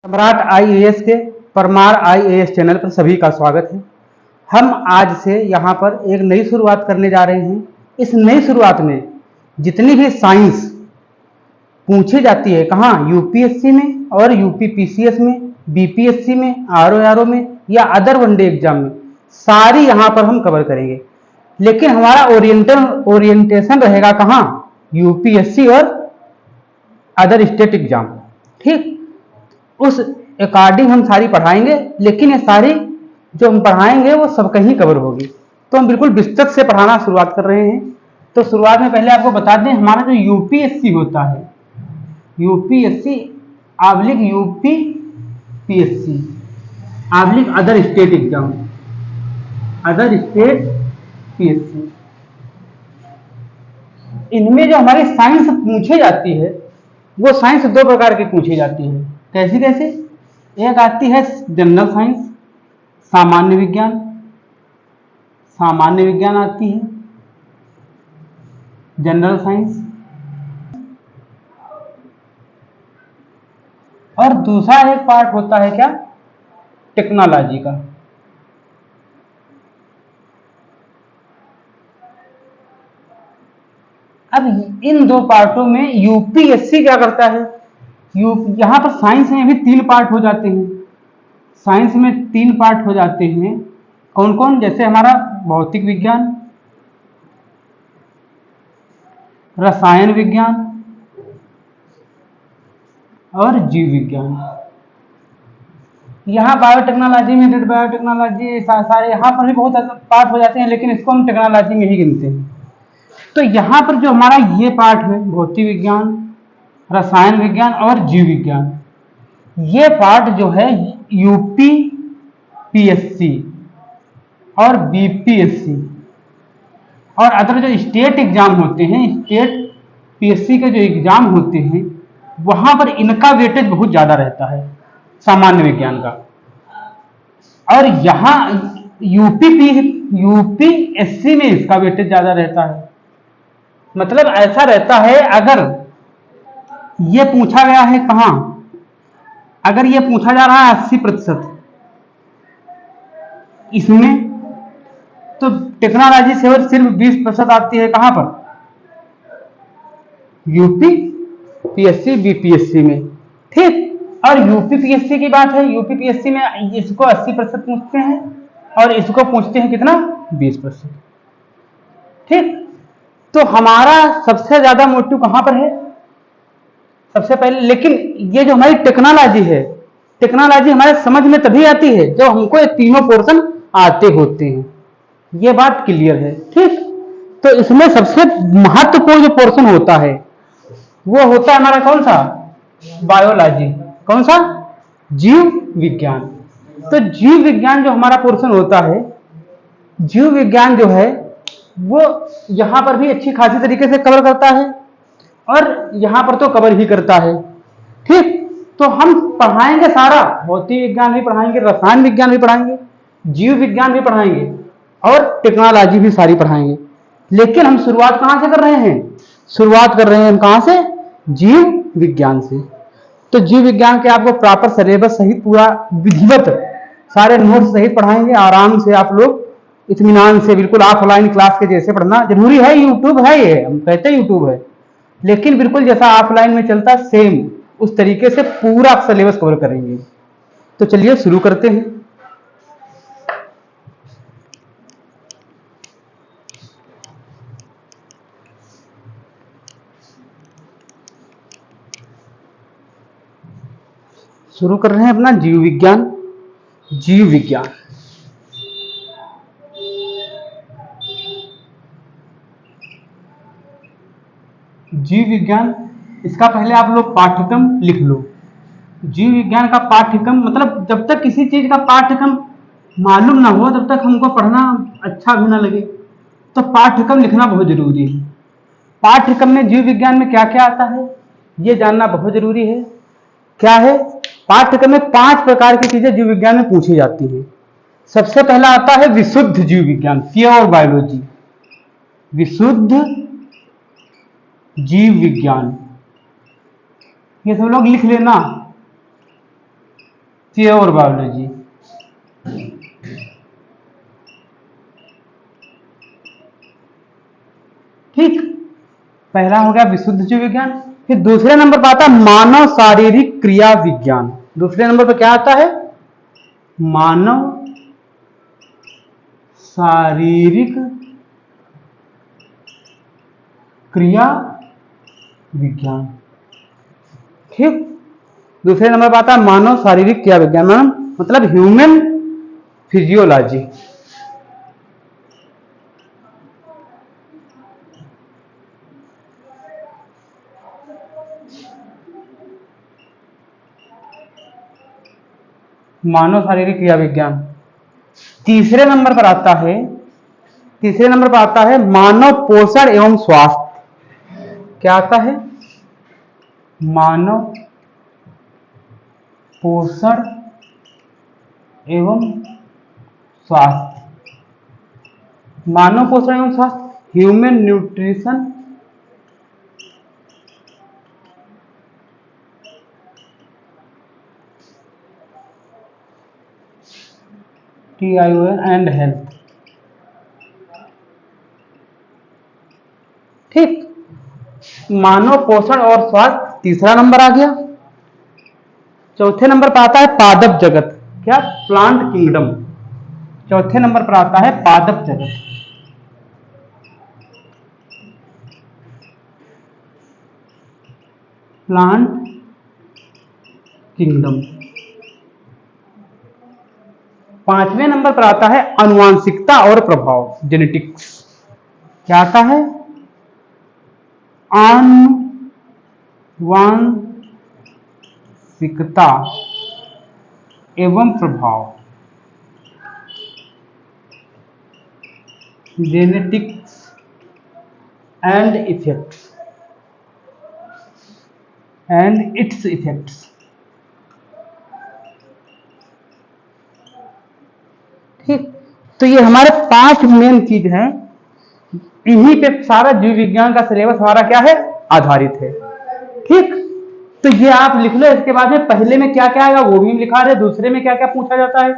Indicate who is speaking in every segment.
Speaker 1: सम्राट आईएएस के Parmar IAS channel पर सभी का स्वागत है। हम आज से यहाँ पर एक नई शुरुआत करने जा रहे हैं। इस नई शुरुआत में जितनी भी साइंस पूछी जाती है, कहाँ, यूपीएससी में और यूपी पीसीएस में, बीपीएससी में, आरओ में या अदर वनडे एग्जाम में, सारी यहाँ पर हम कवर करेंगे। लेकिन हमारा ओरिएंटेशन रहेगा कहाँ, यूपीएससी और अदर स्टेट एग्जाम। ठीक, उस अकॉर्डिंग हम सारी पढ़ाएंगे, लेकिन ये सारी जो हम पढ़ाएंगे वो सब कहीं कवर होगी। तो हम बिल्कुल विस्तृत से पढ़ाना शुरुआत कर रहे हैं। तो शुरुआत में पहले आपको बता दें, हमारा जो यूपीएससी होता है, UPSC oblique UP PSC oblique other state exam, other state PSC, इनमें जो हमारी साइंस पूछी जाती है वो साइंस दो प्रकार की पूछी जाती है। कैसी कैसे? एक आती है जनरल साइंस, सामान्य विज्ञान, सामान्य विज्ञान आती है जनरल साइंस। और दूसरा एक पार्ट होता है क्या, टेक्नोलॉजी का। अब इन दो पार्टों में यूपीएससी क्या करता है, यहां पर साइंस में भी तीन पार्ट हो जाते हैं। साइंस में तीन पार्ट हो जाते हैं। कौन कौन? जैसे हमारा भौतिक विज्ञान, रसायन विज्ञान और जीव विज्ञान। यहाँ बायोटेक्नोलॉजी में, डेट बायोटेक्नोलॉजी, सारे यहाँ पर भी बहुत पार्ट हो जाते हैं, लेकिन इसको हम टेक्नोलॉजी में ही गिनते हैं। तो यहाँ पर जो हमारा ये पार्ट है, भौतिक विज्ञान, रसायन विज्ञान और जीव विज्ञान, ये पार्ट जो है यूपी पीएससी और बीपीएससी और अदर जो स्टेट एग्जाम होते हैं, स्टेट पीएससी के जो एग्जाम होते हैं, वहां पर इनका वेटेज बहुत ज्यादा रहता है, सामान्य विज्ञान का। और यहाँ यूपीएससी में इसका वेटेज ज्यादा रहता है। मतलब ऐसा रहता है, अगर ये पूछा गया है कहां, अगर ये पूछा जा रहा है 80% इसमें, तो टेक्नोलॉजी से और सिर्फ 20% आती है कहां पर, यूपी पीएससी बीपीएससी में। ठीक, और यूपी पीएससी की बात है, यूपी पीएससी में इसको 80% पूछते हैं और इसको पूछते हैं कितना, 20%। ठीक, तो हमारा सबसे ज्यादा मोटिव कहां पर है, सबसे पहले। लेकिन ये जो हमारी टेक्नोलॉजी है, टेक्नोलॉजी हमारे समझ में तभी आती है जब हमको ये तीनों पोर्शन आते होते हैं। ये बात क्लियर है। ठीक, तो इसमें सबसे महत्वपूर्ण जो पोर्शन होता है वो होता है हमारा कौन सा, बायोलॉजी। कौन सा? जीव विज्ञान। तो जीव विज्ञान जो हमारा पोर्शन होता है, जीव विज्ञान जो है वो यहां पर भी अच्छी खासी तरीके से कवर करता है और यहां पर तो कवर ही करता है। ठीक, तो हम पढ़ाएंगे सारा, भौतिक विज्ञान भी पढ़ाएंगे, रसायन विज्ञान भी पढ़ाएंगे, जीव विज्ञान भी पढ़ाएंगे और टेक्नोलॉजी भी सारी पढ़ाएंगे। लेकिन हम शुरुआत कहां से कर रहे हैं, शुरुआत कर रहे हैं हम कहां से, जीव विज्ञान से। तो जीव विज्ञान के आपको प्रॉपर सिलेबस सहित, पूरा विधिवत सारे नोट्स सहित पढ़ाएंगे। आराम से आप लोग इत्मीनान से, बिल्कुल ऑफलाइन क्लास के जैसे पढ़ना। जरूरी है, यूट्यूब है, ये हम कहते हैं यूट्यूब है, लेकिन बिल्कुल जैसा ऑफलाइन में चलता सेम उस तरीके से पूरा सिलेबस कवर करेंगे। तो चलिए शुरू करते हैं। शुरू कर रहे हैं अपना जीव विज्ञान। जीव विज्ञान, जीव विज्ञान, इसका पहले आप लोग पाठ्यक्रम लिख लो। जीव विज्ञान का पाठ्यक्रम मतलब, जब तक किसी चीज का पाठ्यक्रम मालूम ना हो तब तक हमको पढ़ना अच्छा भी ना लगे। तो पाठ्यक्रम लिखना बहुत जरूरी है। पाठ्यक्रम में जीव विज्ञान में क्या क्या आता है ये जानना बहुत जरूरी है। क्या है? पाठ्यक्रम में 5 प्रकार की चीजें जीव विज्ञान में पूछी जाती हैं। सबसे पहला आता है विशुद्ध जीव विज्ञान, प्योर बायोलॉजी, विशुद्ध जीव विज्ञान। ये सब लोग लिख लेना, प्योर बायोलॉजी। ठीक, पहला हो गया विशुद्ध जीव विज्ञान। फिर दूसरे नंबर पर आता है मानव शारीरिक क्रिया विज्ञान। दूसरे नंबर पर क्या आता है? मानव शारीरिक क्रिया विज्ञान। ठीक, दूसरे नंबर पर आता है मानव शारीरिक क्रिया विज्ञान, मतलब ह्यूमन फिजियोलॉजी। मानव शारीरिक क्रिया विज्ञान। तीसरे नंबर पर आता है मानव पोषण एवं स्वास्थ्य। क्या आता है? मानव पोषण एवं स्वास्थ्य। मानव पोषण एवं स्वास्थ्य, human nutrition TION and health. ठीक, मानव पोषण और स्वास्थ्य तीसरा नंबर आ गया। चौथे नंबर पर आता है पादप जगत। क्या? Plant kingdom. चौथे नंबर पर आता है पादप जगत। Plant kingdom. पांचवें नंबर पर आता है आनुवांशिकता और प्रभाव, जेनेटिक्स। क्या आता है? आनुवांशिकता एवं प्रभाव, genetics and effects and it's effects. ठीक, तो ये हमारे 5 मेन चीज हैं। इन्हीं पे सारा जीव विज्ञान का सिलेबस हमारा क्या है? आधारित है। ठीक, तो ये आप लिख लो। इसके बाद में पहले में क्या क्या आएगा वो भी हम लिखा रहे, दूसरे में क्या क्या पूछा जाता है,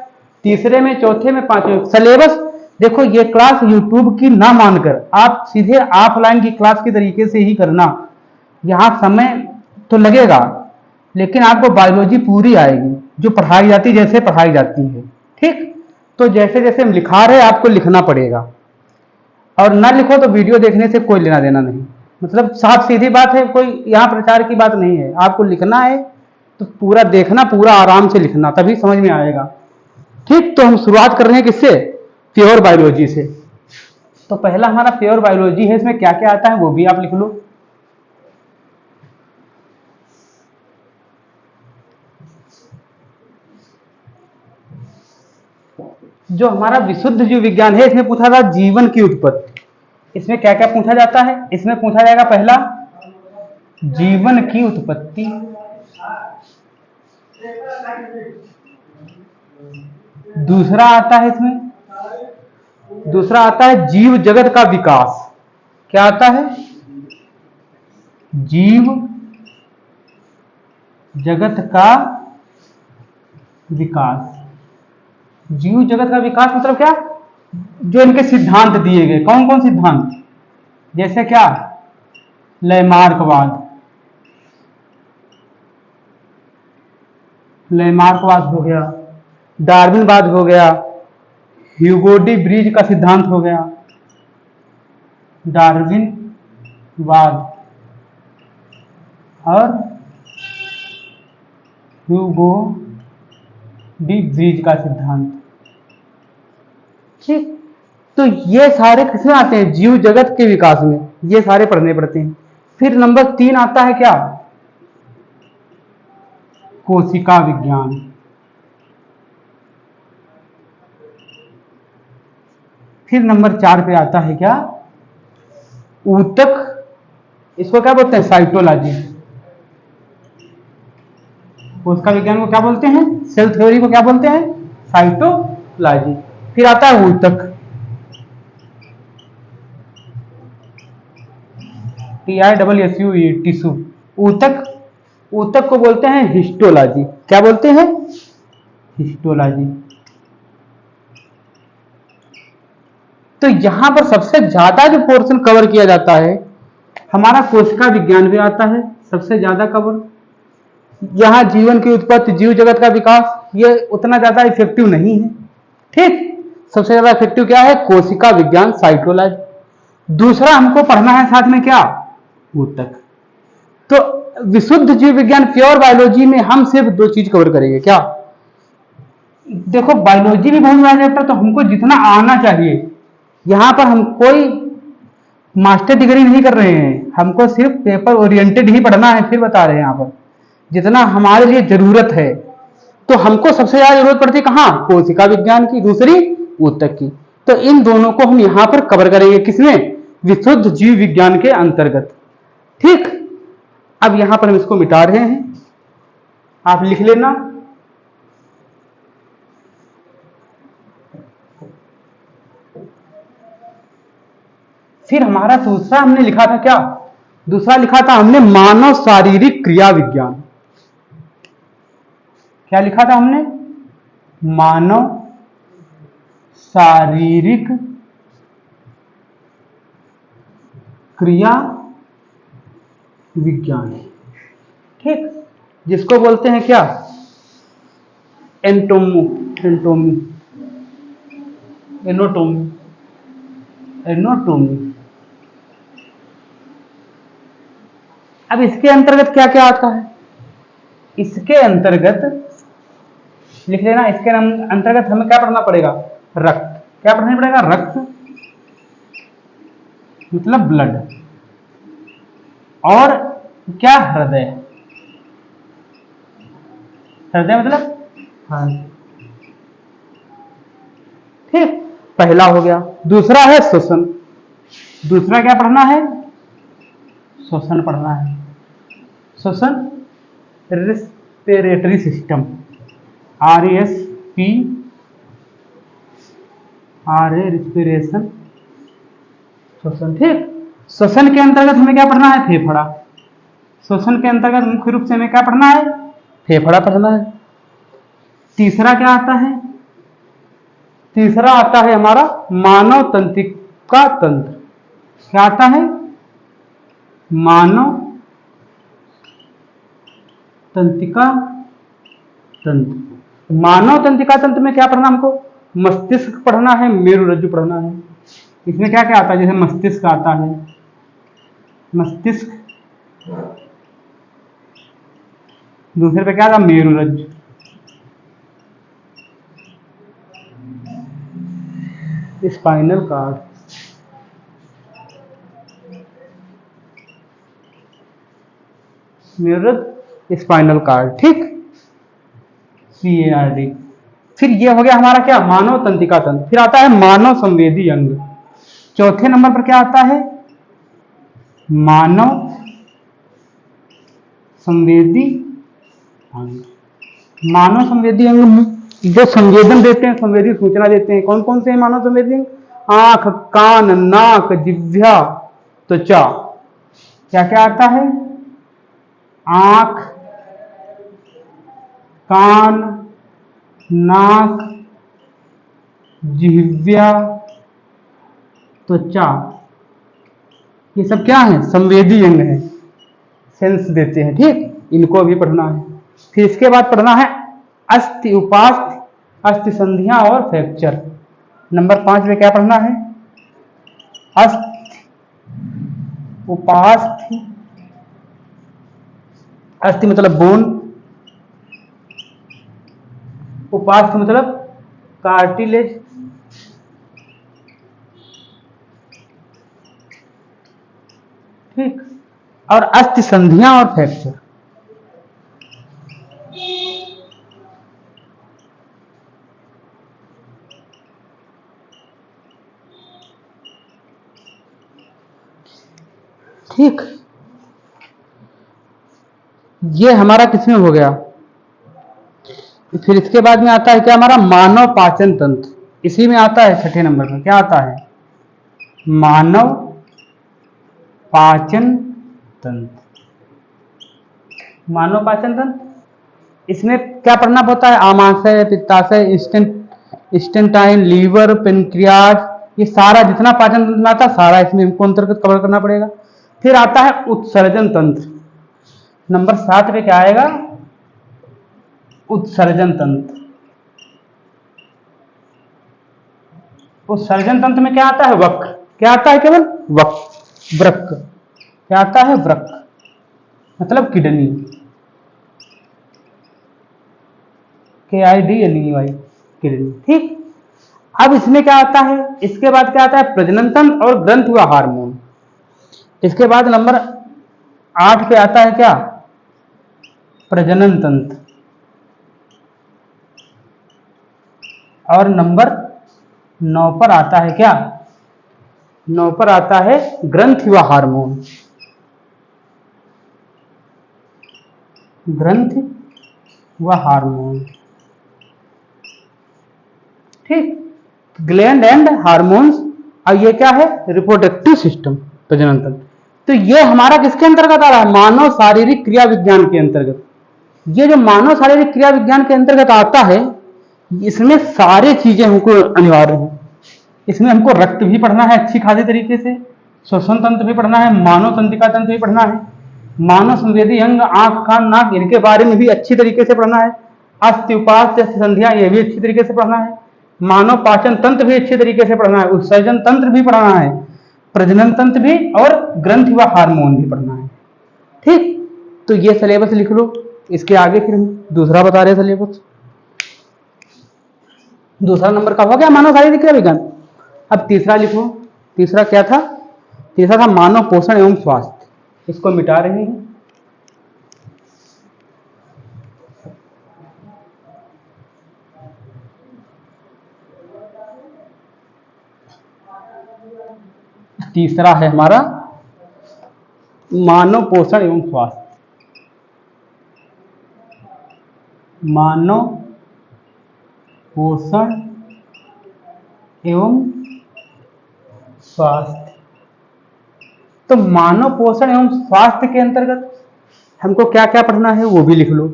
Speaker 1: तीसरे में, चौथे में, पांचवें। सिलेबस देखो, ये क्लास यूट्यूब की ना मानकर आप सीधे ऑफलाइन की क्लास के तरीके से ही करना। यहाँ समय तो लगेगा, लेकिन आपको बायोलॉजी पूरी आएगी, जो पढ़ाई जाती, जैसे पढ़ाई जाती है। ठीक, तो जैसे जैसे हम लिखा रहे आपको लिखना पड़ेगा, और ना लिखो तो वीडियो देखने से कोई लेना देना नहीं। मतलब साफ सीधी बात है, कोई यहाँ प्रचार की बात नहीं है। आपको लिखना है तो पूरा देखना, पूरा आराम से लिखना, तभी समझ में आएगा। ठीक, तो हम शुरुआत कर रहे हैं किससे? प्योर बायोलॉजी से। तो पहला हमारा प्योर बायोलॉजी है। इसमें क्या क्या आता है वो भी आप लिख लो। जो हमारा विशुद्ध जीव विज्ञान है, इसमें पूछा था जीवन की उत्पत्ति। इसमें क्या क्या पूछा जाता है? इसमें पूछा जाएगा पहला जीवन की उत्पत्ति, दूसरा आता है जीव जगत का विकास। क्या आता है? जीव जगत का विकास। जीव जगत का विकास मतलब क्या? जो इनके सिद्धांत दिए गए, कौन कौन सिद्धांत? जैसे क्या? लैमार्कवाद हो गया, डार्विनवाद हो गया, ह्यूगो डी ब्रीज का सिद्धांत हो गया, डार्विनवाद और ह्यूगो डी ब्रीज का सिद्धांत। ठीक, तो ये सारे किसमें आते हैं? जीव जगत के विकास में। ये सारे पढ़ने पड़ते हैं। फिर नंबर 3 आता है क्या? कोशिका विज्ञान। फिर नंबर 4 पे आता है क्या? ऊतक, इसको क्या बोलते हैं? साइटोलॉजी। कोशिका विज्ञान को क्या बोलते हैं? सेल थ्योरी को क्या बोलते हैं? साइटोलॉजी। फिर आता है ऊतक, TISSUE, टिश्यू। ऊतक को बोलते हैं हिस्टोलॉजी। क्या बोलते हैं? हिस्टोलॉजी। तो यहां पर सबसे ज्यादा जो पोर्शन कवर किया जाता है हमारा कोशिका विज्ञान भी आता है, सबसे ज्यादा कवर। यहां जीवन की उत्पत्ति, जीव जगत का विकास, ये उतना ज्यादा इफेक्टिव नहीं है। ठीक, सबसे ज्यादा इफेक्टिव क्या है? कोशिका विज्ञान, साइटोलॉजी। दूसरा हमको पढ़ना है साथ में क्या? ऊतक। तो विशुद्ध जीव विज्ञान, प्योर बायोलॉजी में हम सिर्फ दो चीज कवर करेंगे। क्या? देखो, बायोलॉजी भी बहुत बड़ा चैप्टर, तो हमको जितना आना चाहिए, यहां पर हम कोई मास्टर डिग्री नहीं कर रहे हैं, हमको सिर्फ पेपर ओरिएंटेड ही पढ़ना है। फिर बता रहे हैं यहां पर जितना हमारे लिए जरूरत है। तो हमको सबसे ज्यादा जरूरत पड़ती है कहां? कोशिका विज्ञान की, दूसरी ऊतक की। तो इन दोनों को हम यहां पर कवर करेंगे, किसमें? विशुद्ध जीव विज्ञान के अंतर्गत। ठीक, अब यहां पर हम इसको मिटा रहे हैं, आप लिख लेना। फिर हमारा दूसरा हमने लिखा था क्या? दूसरा लिखा था हमने मानव शारीरिक क्रिया विज्ञान। क्या लिखा था हमने? मानव शारीरिक क्रिया विज्ञान। ठीक, जिसको बोलते हैं क्या? Anatomy, anatomy, एनोटोमी, एनोटोमी। अब इसके अंतर्गत क्या क्या आता है? इसके अंतर्गत लिख लेना, इसके अंतर्गत हमें क्या पढ़ना पड़ेगा? रक्त। क्या पढ़ना पड़ेगा? रक्त मतलब ब्लड। और क्या? हृदय। हृदय मतलब हार्ट। ठीक, पहला हो गया। दूसरा है श्वसन। दूसरा क्या पढ़ना है? श्वसन पढ़ना है। श्वसन, रेस्पिरेटरी सिस्टम, RSP, रेस्पिरेशन, श्वसन। ठीक, श्वसन के अंतर्गत हमें क्या पढ़ना है? फेफड़ा। श्वसन के अंतर्गत मुख्य रूप से हमें क्या पढ़ना है? फेफड़ा पढ़ना है। तीसरा क्या आता है? तीसरा आता है हमारा मानव तंत्रिका तंत्र। क्या आता है? मानव तंत्रिका तंत्र। मानव तंत्रिका तंत्र में क्या पढ़ना हमको? मस्तिष्क पढ़ना है, मेरुरज्जु पढ़ना है। इसमें क्या क्या आता है? जैसे मस्तिष्क आता है, मस्तिष्क। दूसरे पे क्या था? मेरुरज्जु। स्पाइनल कार्ड, मेरुरज्जु, स्पाइनल कार्ड। ठीक, CARD। फिर ये हो गया हमारा क्या? मानव तंत्रिका तंत्र। फिर आता है मानव संवेदी अंग। चौथे नंबर पर क्या आता है? मानव संवेदी अंग। मानव संवेदी अंग में जो संवेदन देते हैं, संवेदी सूचना देते हैं, कौन कौन से हैं मानव संवेदी अंग? आंख, कान, नाक, जिह्वा, त्वचा। क्या क्या आता है? आंख, कान, नाक, जिह्वा, त्वचा। ये सब क्या है? संवेदी अंग है, सेंस देते हैं। ठीक, इनको भी पढ़ना है। फिर इसके बाद पढ़ना है अस्थि उपास्थि, अस्थि संधियां और फ्रैक्चर। नंबर 5 में क्या पढ़ना है? अस्थि उपास्थि। अस्थि मतलब बोन, उपास्थि मतलब कार्टिलेज, ठीक, और अस्थि संधियां और फ्रैक्चर। ठीक, ये हमारा किसमें हो गया? फिर इसके बाद में आता है क्या? हमारा मानव पाचन तंत्र। इसी में आता है छठे नंबर पर। क्या आता है? मानव पाचन तंत्र। मानव पाचन तंत्र इसमें क्या पढ़ना होता है, आमाशय, पित्ताशय, स्टेंटाइन, लीवर, पेनक्रियाज, ये सारा जितना पाचन तंत्र में आता है सारा इसमें हमको अंतर्गत कवर करना पड़ेगा। फिर आता है उत्सर्जन तंत्र, नंबर 7 पे क्या आएगा, उत्सर्जन तंत्र। उत्सर्जन तंत्र में क्या आता है, वक्र, क्या आता है, केवल वक्र, वृक्क, क्या आता है, वृक्क मतलब किडनी, KIDNEY, किडनी। ठीक, अब इसमें क्या आता है, इसके बाद क्या आता है, प्रजनन तंत्र और ग्रंथि व हार्मोन। इसके बाद नंबर 8 पे आता है क्या, प्रजनन तंत्र, और नंबर 9 पर आता है क्या, 9 पर आता है ग्रंथि व हार्मोन, ग्रंथि व हार्मोन। ठीक, ग्लैंड एंड हार्मोन्स, और ये क्या है, रिप्रोडक्टिव सिस्टम, प्रजनन तंत्र। तो ये हमारा किसके अंतर्गत आ रहा है, मानव शारीरिक क्रिया विज्ञान के अंतर्गत। ये जो मानव शारीरिक क्रिया विज्ञान के अंतर्गत आता है, इसमें सारी चीजें हमको अनिवार्य हैं। इसमें हमको रक्त भी पढ़ना है अच्छी खासी तरीके से, श्वसन तंत्र भी पढ़ना है, मानव तंत्रिका तंत्र भी पढ़ना है, मानव संवेदी अंग, आंख, कान, नाक, इनके बारे में भी अच्छी तरीके से पढ़ना है, अस्थि, उपास्थि, संधियां, ये भी अच्छी तरीके से पढ़ना है, मानव पाचन तंत्र भी अच्छे तरीके से पढ़ना है, उत्सर्जन तंत्र भी पढ़ना है, प्रजनन तंत्र भी, और ग्रंथि व हार्मोन भी पढ़ना है। ठीक, तो ये सिलेबस लिख लो। इसके आगे फिर हम दूसरा बता रहे सिलेबस। दूसरा नंबर का हो गया मानव शारीरिक क्रिया विज्ञान। अब तीसरा लिखो। तीसरा क्या था, तीसरा था मानव पोषण एवं स्वास्थ्य। इसको मिटा रहे हैं। तीसरा है हमारा मानव पोषण एवं स्वास्थ्य। मानव पोषण एवं स्वास्थ्य। तो मानव पोषण एवं स्वास्थ्य के अंतर्गत हमको क्या क्या पढ़ना है वो भी लिख लो।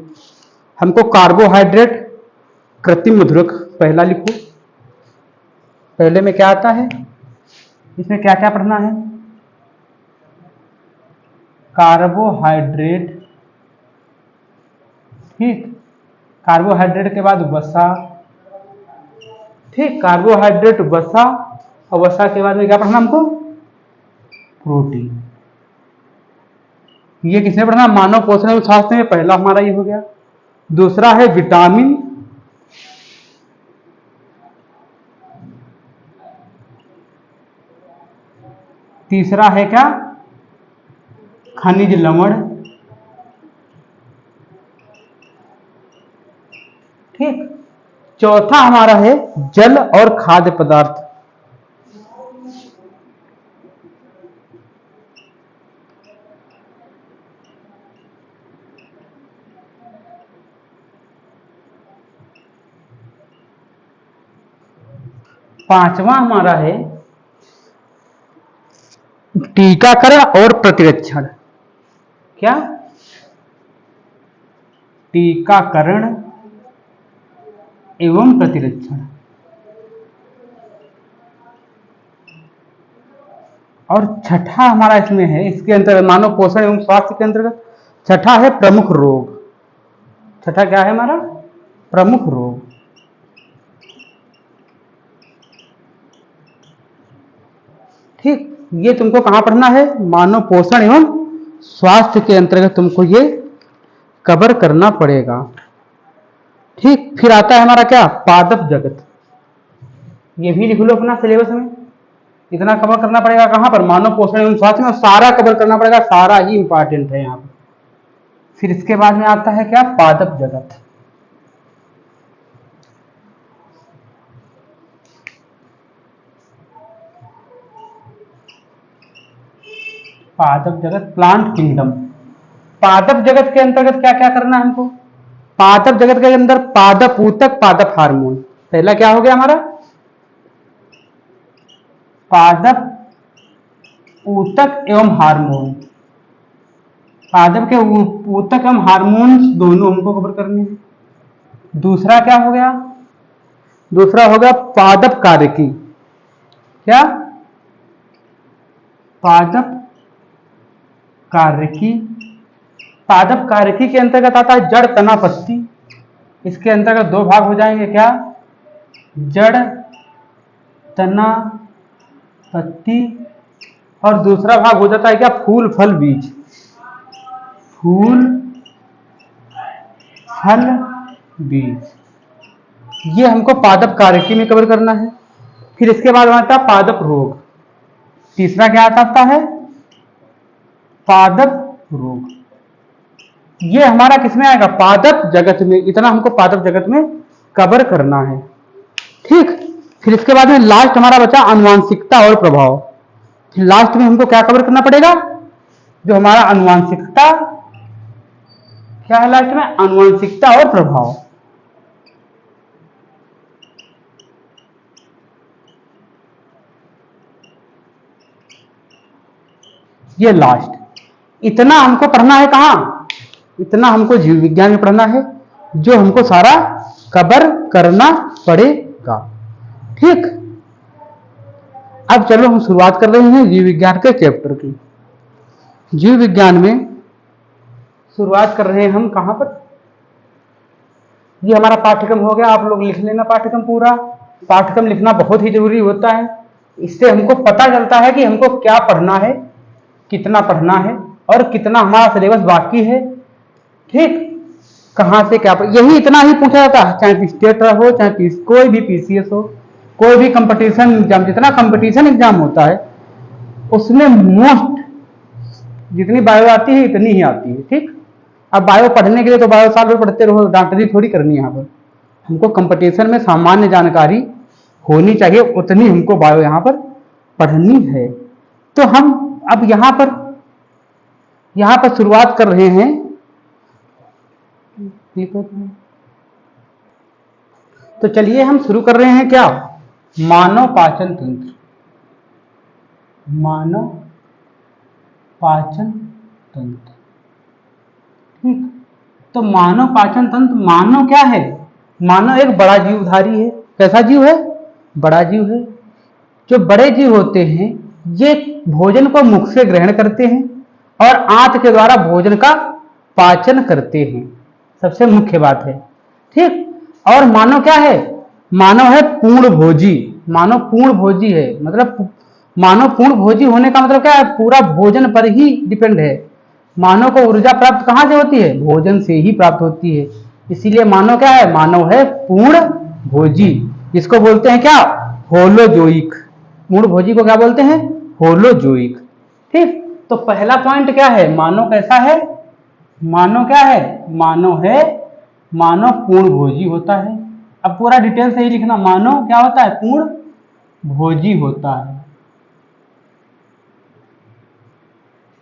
Speaker 1: हमको कार्बोहाइड्रेट, कृत्रिम मधुरक पहला लिखो। पहले में क्या आता है, इसमें क्या क्या पढ़ना है, कार्बोहाइड्रेट। ठीक, कार्बोहाइड्रेट के बाद वसा। ठीक, कार्बोहाइड्रेट, वसा, और वसा के बाद में क्या पढ़ना हमको, प्रोटीन। ये किसने पढ़ना, मानव पोषण एवं स्वास्थ्य में पहला हमारा ये हो गया। दूसरा है विटामिन। तीसरा है क्या, खनिज लवण। ठीक, चौथा हमारा है जल और खाद्य पदार्थ। पांचवा हमारा है टीकाकरण और प्रतिरक्षण। क्या, टीकाकरण एवं प्रतिरक्षण। और छठा हमारा इसमें है, इसके अंतर्गत मानव पोषण एवं स्वास्थ्य के अंतर्गत छठा है प्रमुख रोग। छठा क्या है हमारा, प्रमुख रोग। ठीक, ये तुमको कहां पढ़ना है, मानव पोषण एवं स्वास्थ्य के अंतर्गत तुमको ये कवर करना पड़ेगा। ठीक, फिर आता है हमारा क्या, पादप जगत। ये भी लिख लो अपना सिलेबस में। इतना कवर करना पड़ेगा कहां पर, मानव पोषण एवं स्वास्थ्य में, सारा कवर करना पड़ेगा, सारा ही इंपॉर्टेंट है यहाँ पर। फिर इसके बाद में आता है क्या, पादप जगत। पादप जगत, प्लांट किंगडम। पादप जगत के अंतर्गत क्या क्या करना है हमको, पादप जगत के अंदर पादप ऊतक, पादप हार्मोन। पहला क्या हो गया हमारा, पादप ऊतक एवं हार्मोन। पादप के ऊतक एवं हार्मोन दोनों हमको कवर करने हैं। दूसरा क्या हो गया? दूसरा होगा पादप कार्यकी। क्या? पादप कार्यकी। पादप कार्यकी के अंतर्गत आता है जड़, तना, पत्ती। इसके अंतर्गत दो भाग हो जाएंगे। क्या? जड़, तना, पत्ती। और दूसरा भाग हो जाता है क्या? फूल, फल, बीज। फूल, फल, बीज। ये हमको पादप कार्यकी में कवर करना है। फिर इसके बाद आता है पादप रोग। तीसरा क्या आता है? पादप रोग। ये हमारा किसमें आएगा? पादप जगत में। इतना हमको पादप जगत में कवर करना है। ठीक। फिर इसके बाद में लास्ट हमारा बचा आनुवांशिकता और प्रभाव। फिर लास्ट में हमको क्या कवर करना पड़ेगा? जो हमारा आनुवांशिकता, क्या है लास्ट में? आनुवांशिकता और प्रभाव। ये लास्ट। इतना हमको पढ़ना है कहां? इतना हमको जीव विज्ञान में पढ़ना है, जो हमको सारा कवर करना पड़ेगा। ठीक। अब चलो हम शुरुआत कर रहे हैं जीव विज्ञान के चैप्टर की। जीव विज्ञान में शुरुआत कर रहे हैं हम कहां पर? ये हमारा पाठ्यक्रम हो गया। आप लोग लिख लेना पाठ्यक्रम पूरा। पाठ्यक्रम लिखना बहुत ही जरूरी होता है। इससे हमको पता चलता है कि हमको क्या पढ़ना है, कितना पढ़ना है, और कितना हमारा सिलेबस बाकी है। ठीक। कहां से क्या यही इतना ही पूछा जाता है, चाहे स्टेट हो, चाहे कोई भी पीसीएस हो, कोई भी कंपटीशन एग्जाम। जितना कंपटीशन एग्जाम होता है उसमें मोस्ट जितनी बायो आती है इतनी ही आती है। ठीक। अब बायो पढ़ने के लिए तो बायो साल भर पढ़ते रहो, डॉक्टरी थोड़ी करनी है। यहाँ पर हमको कंपटीशन में सामान्य जानकारी होनी चाहिए, उतनी हमको बायो यहाँ पर पढ़नी है। तो हम अब यहाँ पर शुरुआत कर रहे हैं। तो चलिए हम शुरू कर रहे हैं। क्या? मानव पाचन तंत्र। मानव पाचन तंत्र। ठीक। तो मानव पाचन तंत्र, मानव क्या है? मानव एक बड़ा जीवधारी है। कैसा जीव है? बड़ा जीव है। जो बड़े जीव होते हैं ये भोजन को मुख से ग्रहण करते हैं और आंत के द्वारा भोजन का पाचन करते हैं। सबसे मुख्य बात है। ठीक। और मानव क्या है? मानव है पूर्ण भोजी। मानव पूर्ण भोजी है। मतलब मानव पूर्ण भोजी होने का मतलब क्या है? पूरा भोजन पर ही डिपेंड है। मानव को ऊर्जा प्राप्त कहां से होती है? भोजन से ही प्राप्त होती है। इसीलिए मानव क्या है? मानव है पूर्ण भोजी। इसको बोलते हैं क्या? होलोजोइक। पूर्ण भोजी को क्या बोलते हैं? होलोजोइक। ठीक। तो पहला पॉइंट क्या है? मानव कैसा है? मानव क्या है? मानव पूर्ण भोजी होता है। अब पूरा डिटेल से ही लिखना। मानव क्या होता है? पूर्ण भोजी होता है।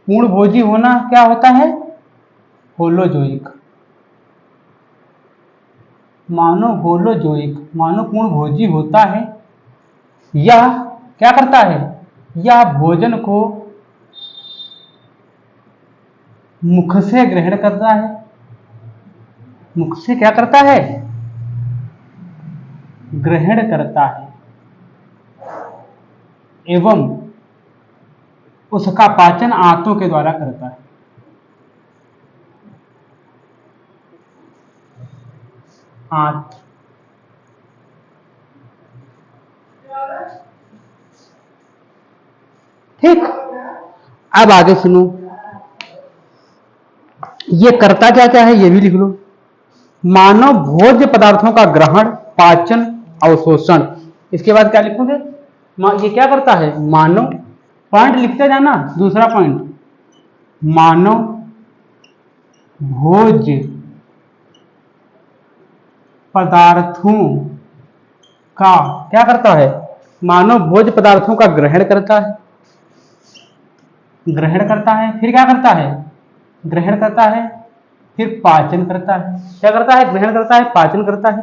Speaker 1: पूर्ण भोजी होना क्या होता है? होलोजोइक। मानव होलोजोइक, मानव पूर्ण भोजी होता है। यह क्या करता है? यह भोजन को मुख से ग्रहण करता है। मुख से क्या करता है? ग्रहण करता है एवं उसका पाचन आंतों के द्वारा करता है। आंत। ठीक। अब आगे सुनो। ये करता क्या क्या है ये भी लिख लो। मानव भोज्य पदार्थों का ग्रहण, पाचन, अवशोषण। इसके बाद क्या लिखोगे? ये क्या करता है? मानव, पॉइंट लिखते जाना। दूसरा पॉइंट, मानव भोज्य पदार्थों का क्या करता है? मानव भोज्य पदार्थों का ग्रहण करता है। ग्रहण करता है, फिर क्या करता है? ग्रहण करता है, फिर पाचन करता है। क्या करता है? ग्रहण करता है, पाचन करता है।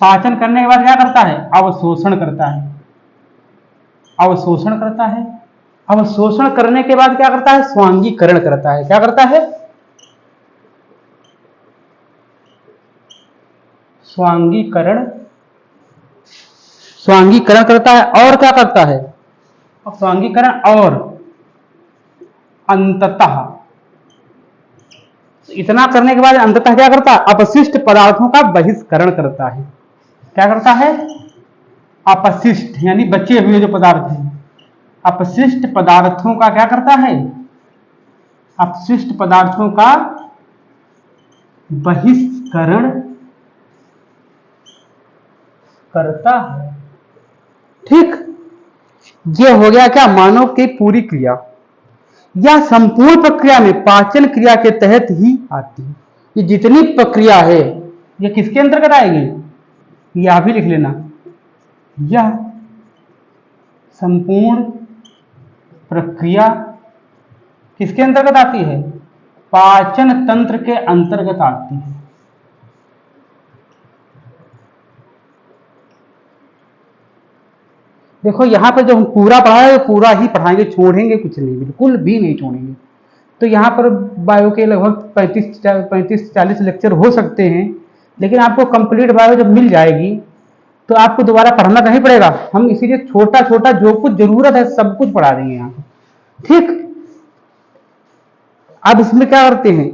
Speaker 1: पाचन करने के बाद क्या करता है? अवशोषण करता है। अवशोषण करता है। अवशोषण करने के बाद क्या करता है? स्वांगीकरण करता है। क्या करता है? स्वांगीकरण, स्वांगीकरण करता है और क्या करता है, स्वांगीकरण और अंततः, इतना करने के बाद अंततः क्या करता है, अपशिष्ट पदार्थों का बहिष्करण करता है। क्या करता है, अपशिष्ट यानी बचे हुए जो पदार्थ हैं, अपशिष्ट पदार्थों का क्या करता है, अपशिष्ट पदार्थों का बहिष्करण करता है। ठीक, ये हो गया क्या, मानव की पूरी क्रिया। यह संपूर्ण प्रक्रिया में पाचन क्रिया के तहत ही आती है। ये जितनी प्रक्रिया है ये किसके अंतर्गत आएगी, यह भी लिख लेना, यह संपूर्ण प्रक्रिया किसके अंतर्गत आती है, पाचन तंत्र के अंतर्गत आती है। देखो यहां पर जो हम पूरा पढ़ा है पूरा ही पढ़ाएंगे, छोड़ेंगे कुछ नहीं, बिल्कुल भी नहीं छोड़ेंगे। तो यहाँ पर बायो के लगभग 35-40 लेक्चर हो सकते हैं, लेकिन आपको कंप्लीट बायो जब मिल जाएगी तो आपको दोबारा पढ़ना नहीं पड़ेगा। हम इसीलिए छोटा छोटा जो कुछ जरूरत है सब कुछ पढ़ा देंगे यहाँ। ठीक, अब इसमें क्या करते हैं,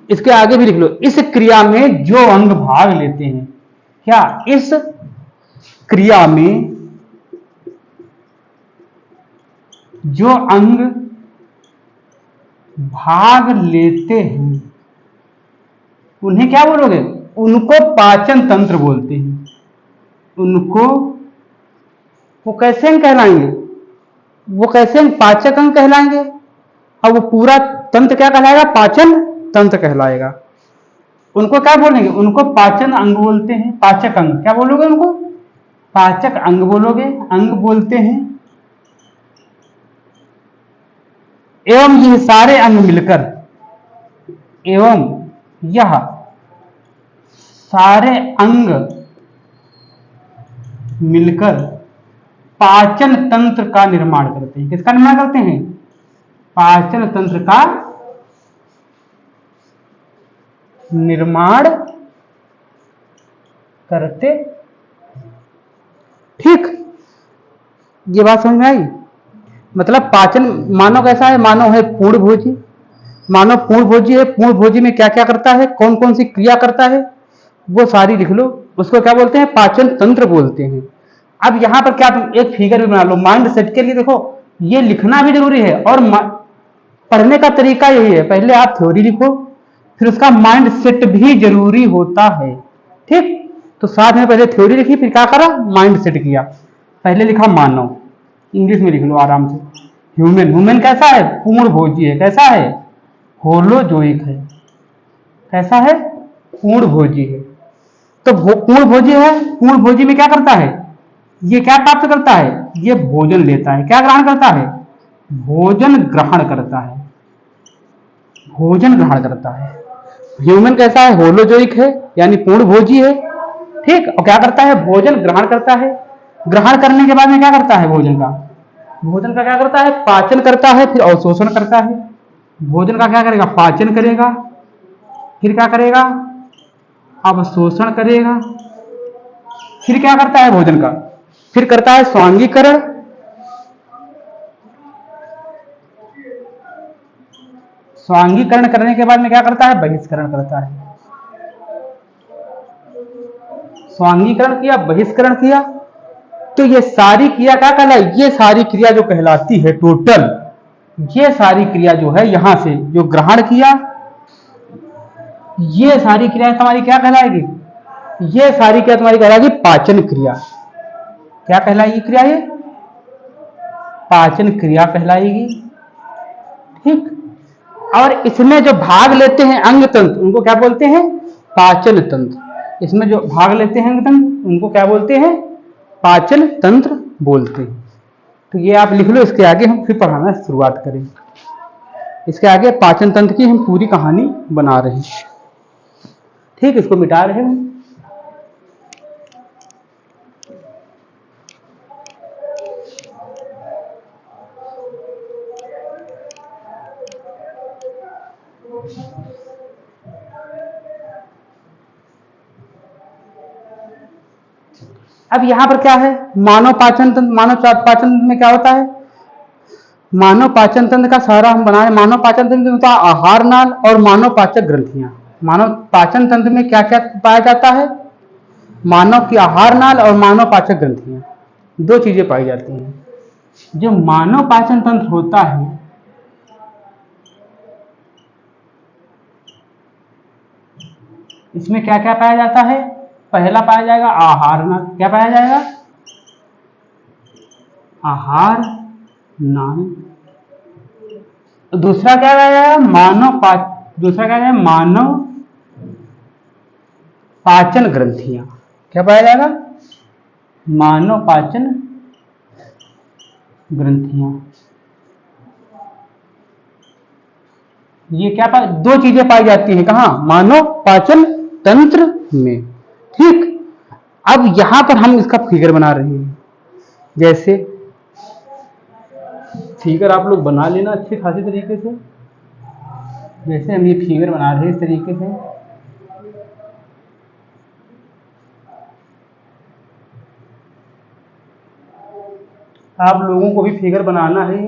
Speaker 1: इसके आगे भी लिख लो, इस क्रिया में जो अंग भाग लेते हैं, क्या इस क्रिया में जो अंग भाग लेते हैं उन्हें क्या बोलोगे, उनको पाचन तंत्र बोलते हैं। उनको वो कैसे अंग कहलाएंगे, वो कैसे अंग, पाचक अंग कहलाएंगे, और वो पूरा तंत्र क्या कहलाएगा, पाचन तंत्र कहलाएगा। उनको क्या बोलेंगे, उनको पाचन अंग बोलते हैं, पाचक अंग क्या बोलोगे, उनको पाचक अंग बोलोगे, अंग बोलते हैं। एवं ये सारे अंग मिलकर, एवं यह सारे अंग मिलकर पाचन तंत्र का निर्माण करते हैं। किसका निर्माण करते हैं, पाचन तंत्र का निर्माण करते। ठीक, ये बात समझ में आई। मतलब पाचन, मानव कैसा है, मानव है पूर्णभोजी, मानव पूर्णभोजी है। पूर्णभोजी में क्या क्या करता है, कौन कौन सी क्रिया करता है, वो सारी लिख लो, उसको क्या बोलते हैं, पाचन तंत्र बोलते हैं। अब यहां पर क्या, तुम एक फिगर भी बना लो माइंड सेट के लिए। देखो ये लिखना भी जरूरी है और पढ़ने का तरीका यही है, पहले आप थ्योरी लिखो फिर उसका माइंड सेट भी जरूरी होता है। ठीक, तो साथ में पहले थ्योरी लिखी फिर क्या करा, माइंड सेट किया। पहले लिखा मानव, इंग्लिश में लिख लो आराम से, ह्यूमन, ह्यूमन कैसा है, पूर्णभोजी है। कैसा है, होलोजोइक है। कैसा है, पूर्णभोजी है। तो पूर्णभोजी है, पूर्णभोजी में क्या करता है, ये क्या प्राप्त करता है, ये भोजन लेता है। क्या ग्रहण करता है, भोजन ग्रहण करता है, भोजन ग्रहण करता है। ह्यूमन कैसा है, होलोजोइक है यानी पूर्णभोजी है। ठीक, और क्या करता है, भोजन ग्रहण करता है। ग्रहण करने के बाद में क्या करता है, भोजन का, भोजन का क्या करता है, पाचन करता है, फिर अवशोषण करता है। भोजन का क्या करेगा, पाचन करेगा, फिर क्या करेगा, अवशोषण करेगा, फिर क्या करता है भोजन का, फिर करता है स्वांगीकरण। स्वांगीकरण करने के बाद में क्या करता है, बहिष्करण करता है। स्वांगीकरण किया, बहिष्करण किया, तो ये सारी क्रिया क्या कहलाई, ये सारी क्रिया जो कहलाती है टोटल, ये सारी क्रिया जो है यहां से जो ग्रहण किया, ये सारी क्रिया तुम्हारी क्या कहलाएगी, ये सारी क्रिया तुम्हारी कहलाएगी पाचन क्रिया। क्या कहलाएगी क्रिया, ये पाचन क्रिया कहलाएगी। ठीक, और इसमें जो भाग लेते हैं अंग तंत्र उनको क्या बोलते हैं, पाचन तंत्र। इसमें जो भाग लेते हैं अंग तंत्र उनको क्या बोलते हैं, पाचन तंत्र बोलते हैं। तो ये आप लिख लो, इसके आगे हम फिर पढ़ाना शुरुआत करें। इसके आगे पाचन तंत्र की हम पूरी कहानी बना रहे हैं। ठीक, इसको मिटा रहे हैं। अब यहाँ पर क्या है, मानव पाचन तंत्र। मानव पाचन तंत्र में क्या होता है, मानव पाचन तंत्र का सारा हम बना रहे। मानव पाचन तंत्र में होता है आहार नाल और मानव पाचक ग्रंथियां। मानव पाचन तंत्र में क्या क्या पाया जाता है, मानव की आहार नाल और मानव पाचक ग्रंथियां, दो चीजें पाई जाती हैं। जो मानव पाचन तंत्र होता है, इसमें क्या क्या पाया जाता है, पहला पाया जाएगा आहार नाल। क्या पाया जाएगा, आहार नाल। दूसरा क्या पाया जाएगा, दूसरा क्या है, मानव पाचन ग्रंथियां। क्या पाया जाएगा, मानव पाचन ग्रंथियां। ये क्या दो चीजें पाई जाती हैं कहां, मानव पाचन तंत्र में। ठीक, अब यहां पर हम इसका फिगर बना रहे हैं। जैसे फिगर आप लोग बना लेना अच्छे खासे तरीके से। जैसे हम ये फिगर बना रहे हैं इस तरीके से, आप लोगों को भी फिगर बनाना है।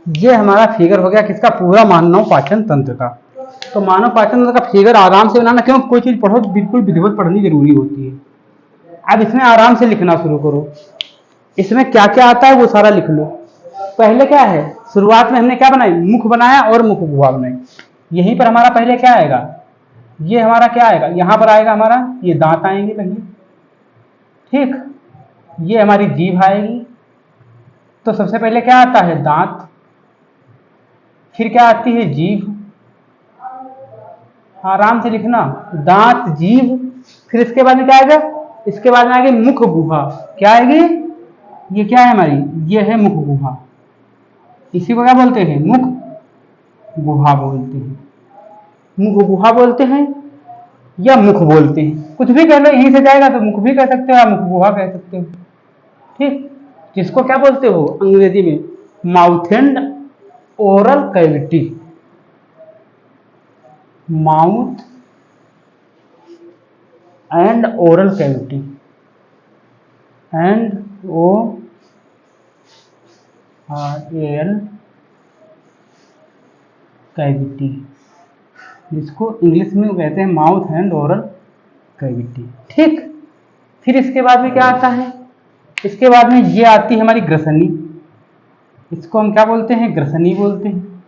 Speaker 1: ये हमारा फिगर हो गया किसका, पूरा मानव पाचन तंत्र का। तो मानव पाचन तंत्र का फिगर आराम से बनाना, क्यों, कोई चीज पढ़ो बिल्कुल विधिवत पढ़नी जरूरी होती है। अब इसमें आराम से लिखना शुरू करो। इसमें क्या क्या आता है वो सारा लिख लो। पहले क्या है, शुरुआत में हमने क्या बनाई, मुख बनाया और मुख गुहा बनाई। यहीं पर हमारा पहले क्या आएगा, ये हमारा क्या आएगा, यहां पर आएगा हमारा ये दांत आएंगे पहले। ठीक, ये हमारी जीभ आएगी। तो सबसे पहले क्या आता है, दांत, फिर क्या आती है, जीभ। आराम से लिखना, दांत, जीभ, फिर इसके बाद में क्या आएगा, इसके बाद में आएगी मुख गुहा। क्या आएगी, ये क्या है हमारी, ये है मुख गुहा। इसी को क्या बोलते हैं, मुख गुहा बोलते हैं। मुख गुहा बोलते हैं या मुख बोलते हैं, कुछ भी कह लो, यहीं से जाएगा तो मुख भी कह सकते हो या मुख गुहा कह सकते हो। ठीक, जिसको क्या बोलते हो अंग्रेजी में, mouth and oral cavity. Mouth and oral cavity, and O R L cavity, जिसको इंग्लिश में कहते हैं माउथ एंड ओरल कैविटी। ठीक, फिर इसके बाद में क्या आता है, इसके बाद में ये आती है हमारी ग्रसनी। इसको हम क्या बोलते हैं, ग्रसनी बोलते हैं।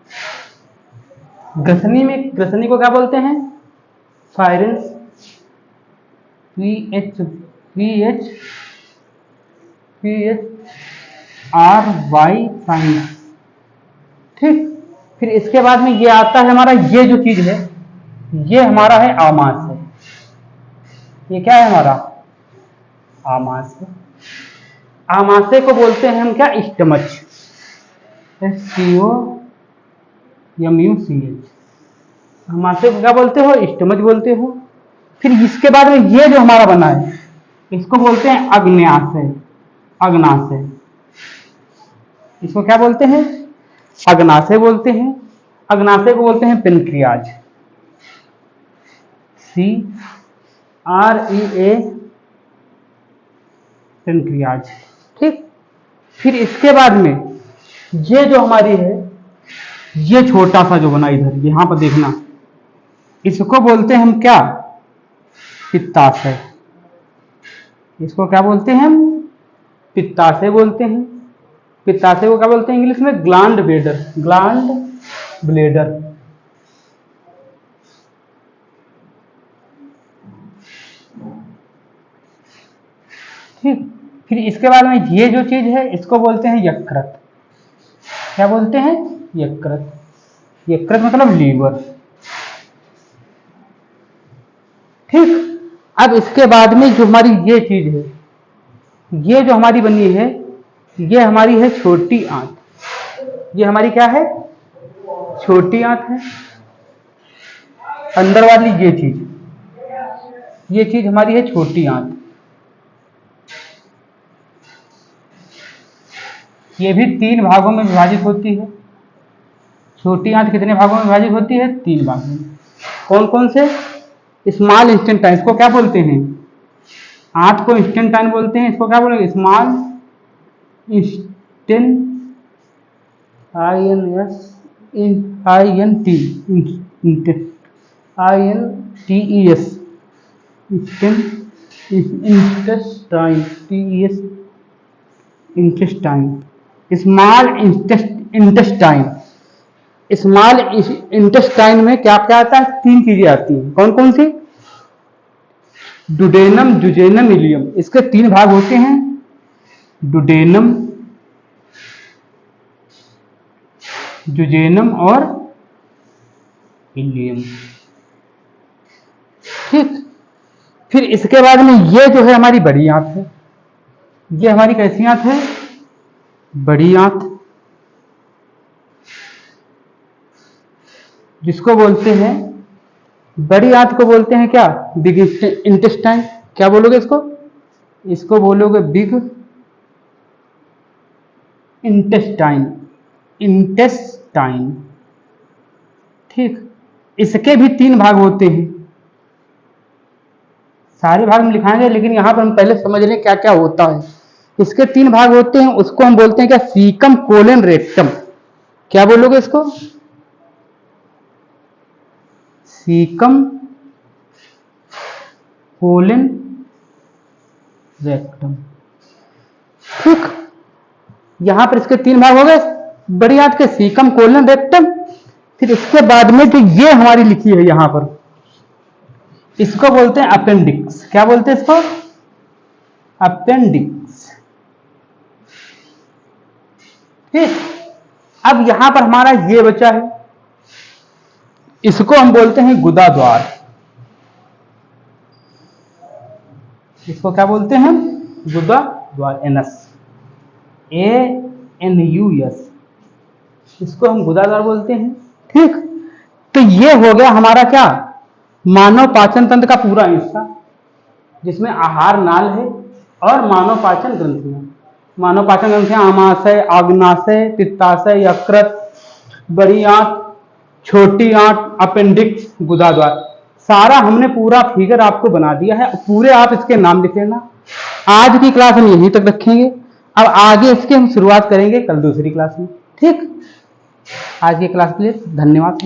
Speaker 1: ग्रसनी में, ग्रसनी को क्या बोलते हैं, फायरेंस, PHRY साइंस। ठीक, फिर इसके बाद में ये आता है हमारा, ये जो चीज है ये हमारा है आमाशय। ये क्या है हमारा, आमाशय। आमाशय को बोलते हैं हम क्या, स्टमच, STOMUCH। आमाशय को क्या बोलते हो, स्टमच बोलते हो। फिर इसके बाद में ये जो हमारा बना है इसको बोलते हैं अग्न्याशय। अग्नाशय, इसको क्या बोलते हैं, अग्नाशय बोलते हैं, अग्नाशय को बोलते हैं पेनक्रियाज, CREA, पेनक्रियाज। ठीक, फिर इसके बाद में ये जो हमारी है, ये छोटा सा जो बना इधर यहां पर देखना, इसको बोलते हैं हम क्या, पित्ताशय। इसको क्या बोलते हैं हम, पित्ताशय बोलते हैं। पित्ताशय को क्या बोलते हैं इंग्लिश में, ग्लैंड ब्लैडर, ग्लैंड ब्लैडर। ठीक, फिर इसके बाद में ये जो चीज है इसको बोलते हैं यकृत। क्या बोलते हैं, यकृत। यकृत मतलब लीवर। ठीक, अब इसके बाद में जो हमारी ये चीज है, ये जो हमारी बनी है, ये हमारी है छोटी आंत। ये हमारी क्या है, छोटी आंत है। अंदर वाली ये चीज हमारी है छोटी आंत। ये भी 3 भागों में विभाजित होती है। छोटी आंत कितने भागों में विभाजित होती है, 3 भागों में। कौन कौन से, स्मॉल इंस्टेंटाइन, इसको क्या बोलते हैं, आंत को इंस्टेंटाइन बोलते हैं। इसको क्या बोलेंगे, small instant, intestine, small intestine. Small intestine में क्या क्या आता है, 3 चीजें आती हैं। कौन कौन सी, डुडेनम, जुजेनम, इलियम। इसके 3 भाग होते हैं, डुडेनम, जुजेनम और इलियम। ठीक, फिर इसके बाद में ये जो है हमारी बड़ी आंत है। ये हमारी कैसी आंत है, बड़ी आंत, जिसको बोलते हैं, बड़ी आंत को बोलते हैं क्या, बिग इंटेस्टाइन। क्या बोलोगे इसको, इसको बोलोगे बिग इंटेस्टाइन, इंटेस्टाइन। ठीक, इसके भी 3 भाग होते हैं। सारे भाग हम लिखाएंगे, लेकिन यहां पर हम पहले समझ लें क्या क्या होता है। इसके 3 भाग होते हैं, उसको हम बोलते हैं क्या, सीकम, कोलन, रेक्टम। क्या बोलोगे इसको, सीकम, कोलन, रेक्टम। ठीक, यहां पर इसके 3 भाग हो गए, बड़ी आंत के सीकम, कोलन, रेक्टम। फिर इसके बाद में जो ये हमारी लिखी है यहां पर, इसको बोलते हैं अपेंडिक्स। क्या बोलते हैं इसको, अपेंडिक्स। ठीक, अब यहां पर हमारा ये बचा है, इसको हम बोलते हैं गुदा द्वार। इसको क्या बोलते हैं हम, गुदा द्वार, एनस, ANUS। इसको हम गुदा द्वार बोलते हैं। ठीक, तो ये हो गया हमारा क्या, मानव पाचन तंत्र का पूरा हिस्सा, जिसमें आहार नाल है और मानव पाचन ग्रंथियां। मानव पाचन ग्रंथियां आमाशय, आग्नाशय, पित्ताशय, यकृत, बड़ी आंत, छोटी आंत, अपेंडिक्स, गुदा द्वार। सारा हमने पूरा फिगर आपको बना दिया है। पूरे आप इसके नाम लिख लेना। आज की क्लास हम यहीं तक रखेंगे। अब आगे इसके हम शुरुआत करेंगे कल दूसरी क्लास में। ठीक, आज की क्लास के लिए धन्यवाद।